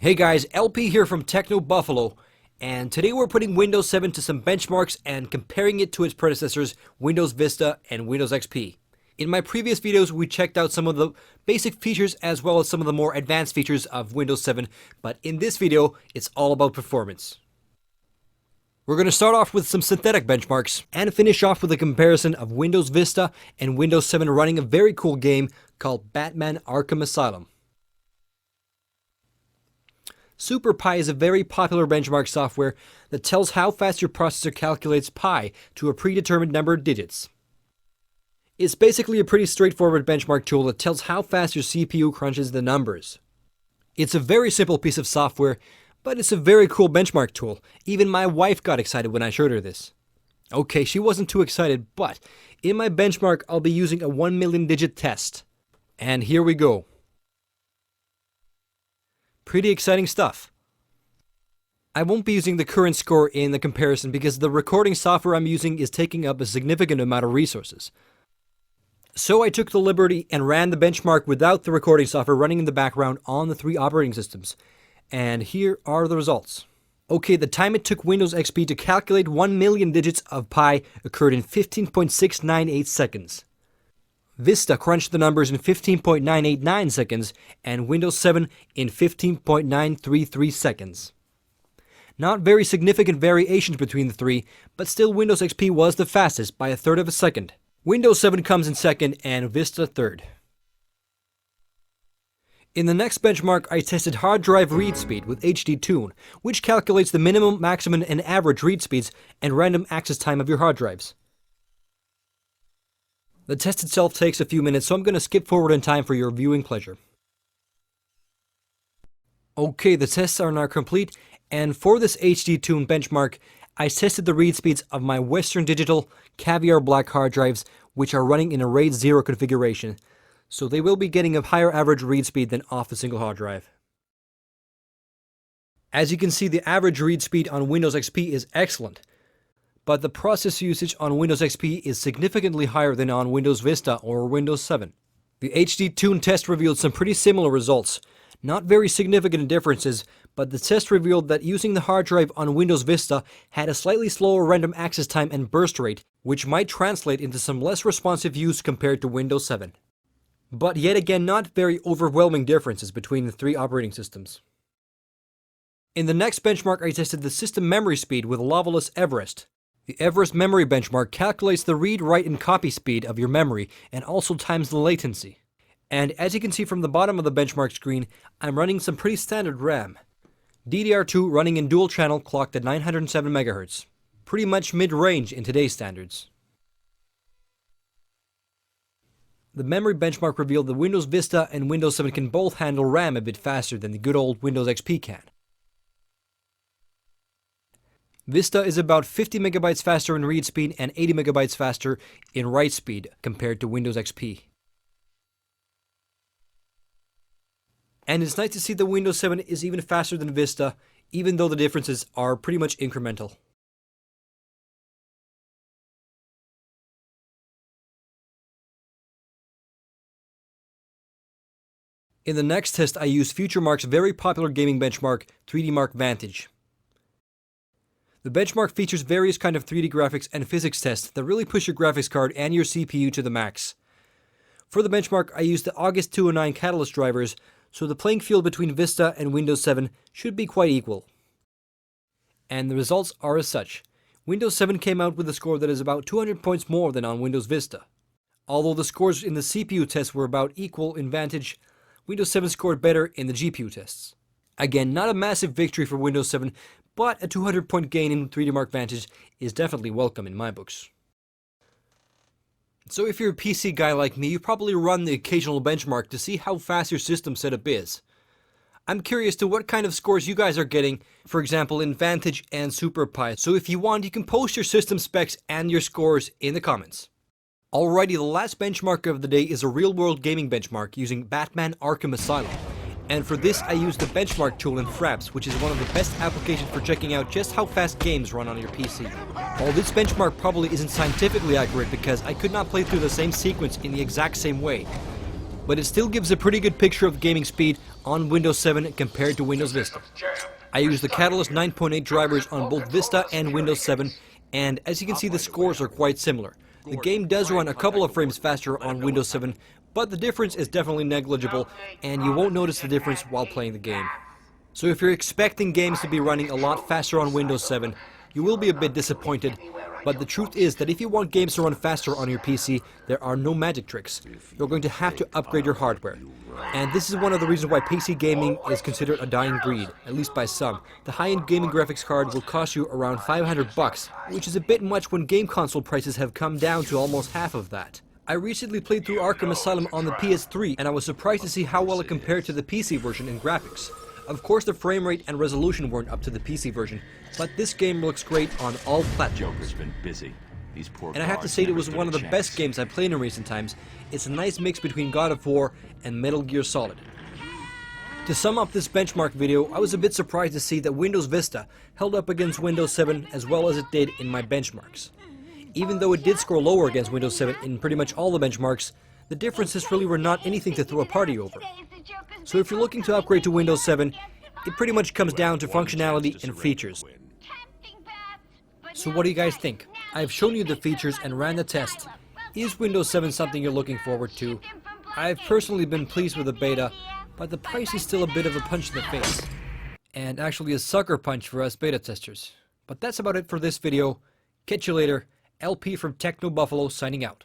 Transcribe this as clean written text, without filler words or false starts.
Hey guys, LP here from Techno Buffalo, and today we're putting Windows 7 to some benchmarks and comparing it to its predecessors, Windows Vista and Windows XP. In my previous videos, we checked out some of the basic features as well as some of the more advanced features of Windows 7, but in this video, it's all about performance. We're going to start off with some synthetic benchmarks and finish off with a comparison of Windows Vista and Windows 7 running a very cool game called Batman Arkham Asylum. SuperPi is a very popular benchmark software that tells how fast your processor calculates pi to a predetermined number of digits. It's basically a pretty straightforward benchmark tool that tells how fast your CPU crunches the numbers. It's a very simple piece of software, but it's a very cool benchmark tool. Even my wife got excited when I showed her this. Okay, she wasn't too excited, but in my benchmark I'll be using a 1 million digit test. And here we go. Pretty exciting stuff. I won't be using the current score in the comparison because the recording software I'm using is taking up a significant amount of resources. So I took the liberty and ran the benchmark without the recording software running in the background on the 3 operating systems. And here are the results. Okay, the time it took Windows XP to calculate 1 million digits of pi occurred in 15.698 seconds. Vista crunched the numbers in 15.989 seconds, and Windows 7 in 15.933 seconds. Not very significant variations between the 3, but still Windows XP was the fastest by 1/3 of a second. Windows 7 comes in second, and Vista third. In the next benchmark, I tested hard drive read speed with HD-Tune, which calculates the minimum, maximum, and average read speeds and random access time of your hard drives. The test itself takes a few minutes, so I'm going to skip forward in time for your viewing pleasure. Okay, the tests are now complete, and for this HD-Tune benchmark, I tested the read speeds of my Western Digital Caviar Black hard drives, which are running in a RAID 0 configuration, so they will be getting a higher average read speed than off a single hard drive. As you can see, the average read speed on Windows XP is excellent, but the process usage on Windows XP is significantly higher than on Windows Vista or Windows 7. The HD-Tune test revealed some pretty similar results. Not very significant differences, but the test revealed that using the hard drive on Windows Vista had a slightly slower random access time and burst rate, which might translate into some less responsive use compared to Windows 7. But yet again, not very overwhelming differences between the 3 operating systems. In the next benchmark, I tested the system memory speed with Loveless Everest. The Everest memory benchmark calculates the read, write, and copy speed of your memory and also times the latency. And as you can see from the bottom of the benchmark screen, I'm running some pretty standard RAM. DDR2 running in dual channel clocked at 907 MHz. Pretty much mid-range in today's standards. The memory benchmark revealed that Windows Vista and Windows 7 can both handle RAM a bit faster than the good old Windows XP can. Vista is about 50 megabytes faster in read speed and 80 megabytes faster in write speed compared to Windows XP. And it's nice to see that Windows 7 is even faster than Vista, even though the differences are pretty much incremental. In the next test, I used FutureMark's very popular gaming benchmark, 3D Mark Vantage. The benchmark features various kinds of 3D graphics and physics tests that really push your graphics card and your CPU to the max. For the benchmark, I used the August 209 Catalyst drivers, so the playing field between Vista and Windows 7 should be quite equal. And the results are as such. Windows 7 came out with a score that is about 200 points more than on Windows Vista. Although the scores in the CPU tests were about equal in Vantage, Windows 7 scored better in the GPU tests. Again, not a massive victory for Windows 7, but a 200-point gain in 3D Mark Vantage is definitely welcome in my books. So if you're a PC guy like me, you probably run the occasional benchmark to see how fast your system setup is. I'm curious to what kind of scores you guys are getting, for example in Vantage and SuperPi, so if you want, you can post your system specs and your scores in the comments. Alrighty, the last benchmark of the day is a real-world gaming benchmark using Batman Arkham Asylum. And for this, I used the benchmark tool in Fraps, which is one of the best applications for checking out just how fast games run on your PC. While this benchmark probably isn't scientifically accurate because I could not play through the same sequence in the exact same way, but it still gives a pretty good picture of gaming speed on Windows 7 compared to Windows Vista. I used the Catalyst 9.8 drivers on both Vista and Windows 7, and as you can see, the scores are quite similar. The game does run a couple of frames faster on Windows 7, but the difference is definitely negligible, and you won't notice the difference while playing the game. So if you're expecting games to be running a lot faster on Windows 7, you will be a bit disappointed, but the truth is that if you want games to run faster on your PC, there are no magic tricks. You're going to have to upgrade your hardware. And this is one of the reasons why PC gaming is considered a dying breed, at least by some. The high-end gaming graphics card will cost you around $500, which is a bit much when game console prices have come down to almost half of that. I recently played through Arkham Asylum on the PS3, and I was surprised to see how well it compared to the PC version in graphics. Of course, the frame rate and resolution weren't up to the PC version, but this game looks great on all platforms. Joker's been busy. These poor And I have to say it was one of the best games I've played in recent times. It's a nice mix between God of War and Metal Gear Solid. To sum up this benchmark video, I was a bit surprised to see that Windows Vista held up against Windows 7 as well as it did in my benchmarks. Even though it did score lower against Windows 7 in pretty much all the benchmarks, the differences really were not anything to throw a party over. So if you're looking to upgrade to Windows 7, it pretty much comes down to functionality and features. So what do you guys think? I've shown you the features and ran the test. Is Windows 7 something you're looking forward to? I've personally been pleased with the beta, but the price is still a bit of a punch in the face. And actually a sucker punch for us beta testers. But that's about it for this video. Catch you later. LP from Techno Buffalo signing out.